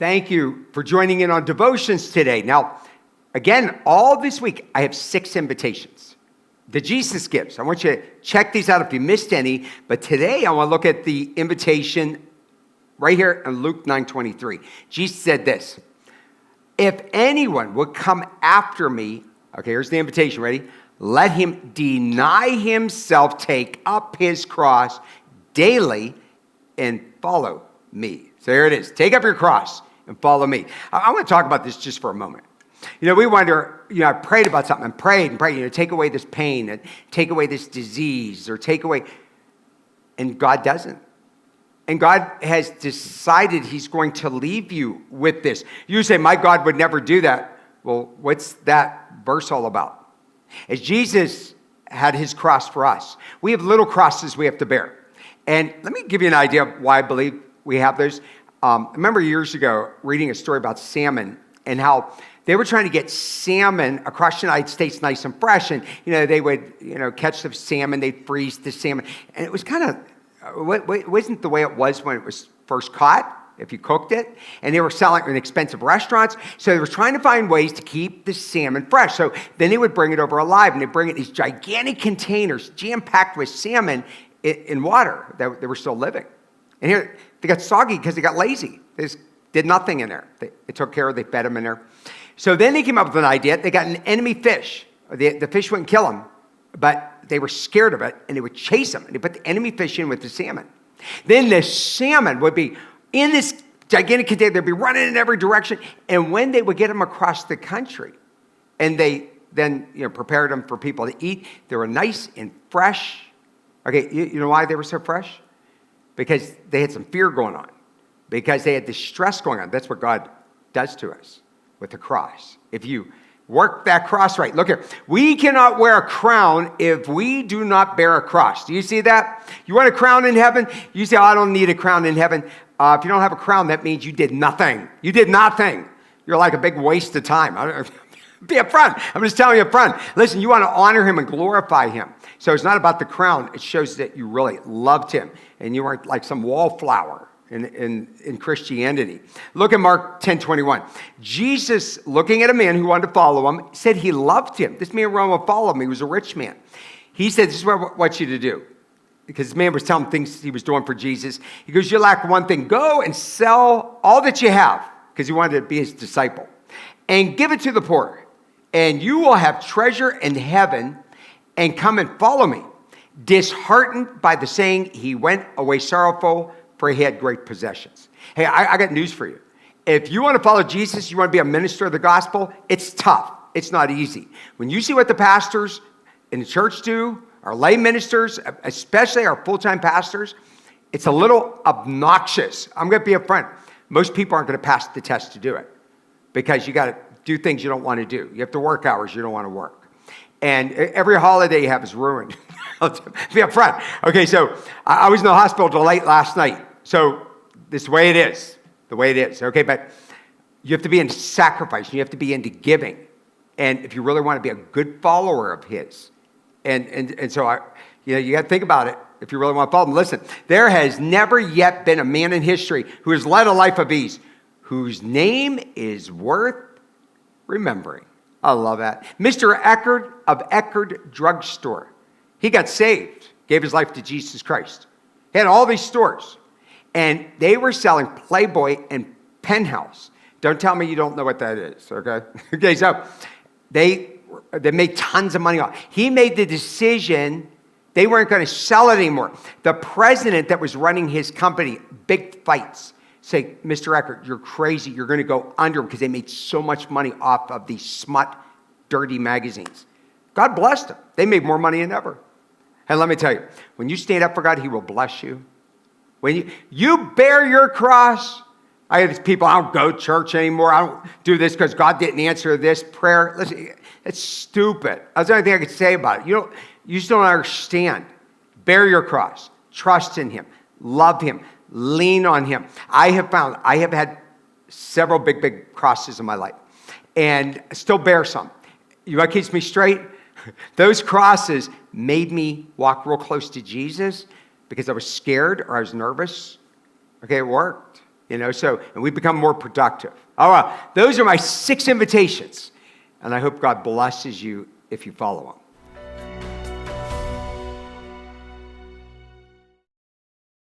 Thank you for joining in on devotions today. Now, again, all this week, I have 6 invitations. The Jesus gifts. I want you to check these out if you missed any. But today, I want to look at the invitation right here in Luke 9:23. Jesus said this, if anyone would come after me, okay, here's the invitation, ready? Let him deny himself, take up his cross daily, and follow me. So here it is. Take up your cross and follow me. I want to talk about this just for a moment. We wonder, I prayed about something and prayed, take away this pain and take away this disease or take away, and God doesn't. And God has decided he's going to leave you with this. You say, my God would never do that. Well, what's that verse all about? As Jesus had his cross for us, we have little crosses we have to bear. And let me give you an idea of why I believe we have those. I remember years ago reading a story about salmon and how they were trying to get salmon across the United States nice and fresh. And, they would, catch the salmon, they'd freeze the salmon. And it was kind of, it wasn't the way it was when it was first caught, if you cooked it. And they were selling it in expensive restaurants. So they were trying to find ways to keep the salmon fresh. So then they would bring it over alive, and they'd bring it in these gigantic containers jam-packed with salmon in water that they were still living. And here, they got soggy because they got lazy. They just did nothing in there. They took care of it, they fed them in there. So then they came up with an idea. They got an enemy fish. The fish wouldn't kill them, but they were scared of it, and they would chase them. And they put the enemy fish in with the salmon. Then the salmon would be in this gigantic container. They'd be running in every direction. And when they would get them across the country, and they then prepared them for people to eat, they were nice and fresh. Okay, you know why they were so fresh? Because they had some fear going on. Because they had this stress going on. That's what God does to us with the cross. If you work that cross right. Look here. We cannot wear a crown if we do not bear a cross. Do you see that? You want a crown in heaven? You say, I don't need a crown in heaven. If you don't have a crown, that means you did nothing. You did nothing. You're like a big waste of time. Be upfront. I'm just telling you upfront. Listen, you want to honor him and glorify him. So it's not about the crown. It shows that you really loved him and you weren't like some wallflower in Christianity. Look at Mark 10:21. Jesus, looking at a man who wanted to follow him, said he loved him. This man would follow him. He was a rich man. He said, this is what I want you to do. Because this man was telling him things he was doing for Jesus. He goes, you lack one thing. Go and sell all that you have. Because he wanted to be his disciple. And give it to the poor. And you will have treasure in heaven. And come and follow me. Disheartened by the saying, he went away sorrowful, for he had great possessions. Hey, I got news for you. If you want to follow Jesus, you want to be a minister of the gospel, it's tough. It's not easy. When you see what the pastors in the church do, our lay ministers, especially our full-time pastors, it's a little obnoxious. I'm going to be upfront. Most people aren't going to pass the test to do it because you got to do things you don't want to do. You have to work hours you don't want to work. And every holiday you have is ruined. Be upfront. Okay, so I was in the hospital till late last night. So this is the way it is. The way it is. Okay, but you have to be into sacrifice. You have to be into giving. And if you really want to be a good follower of his. And so you got to think about it if you really want to follow him. Listen, there has never yet been a man in history who has led a life of ease, whose name is worth remembering. I love that. Mr. Eckerd of Eckerd Drugstore. He got saved, gave his life to Jesus Christ. He had all these stores. And they were selling Playboy and Penthouse. Don't tell me you don't know what that is, okay? Okay, so they made tons of money off. He made the decision they weren't going to sell it anymore. The president that was running his company, big fights, say, Mr. Eckerd, you're crazy. You're going to go under because they made so much money off of these smut, dirty magazines. God blessed them. They made more money than ever. And let me tell you, when you stand up for God, he will bless you. When you bear your cross, I have these people, I don't go to church anymore. I don't do this because God didn't answer this prayer. Listen, it's stupid. That's the only thing I could say about it. You just don't understand. Bear your cross. Trust in him. Love him. Lean on him. I have had several big crosses in my life and still bear some. You know what keeps me straight? Those crosses made me walk real close to Jesus because I was scared or I was nervous. Okay, it worked. and we become more productive. All right, those are my 6 invitations. And I hope God blesses you if you follow them.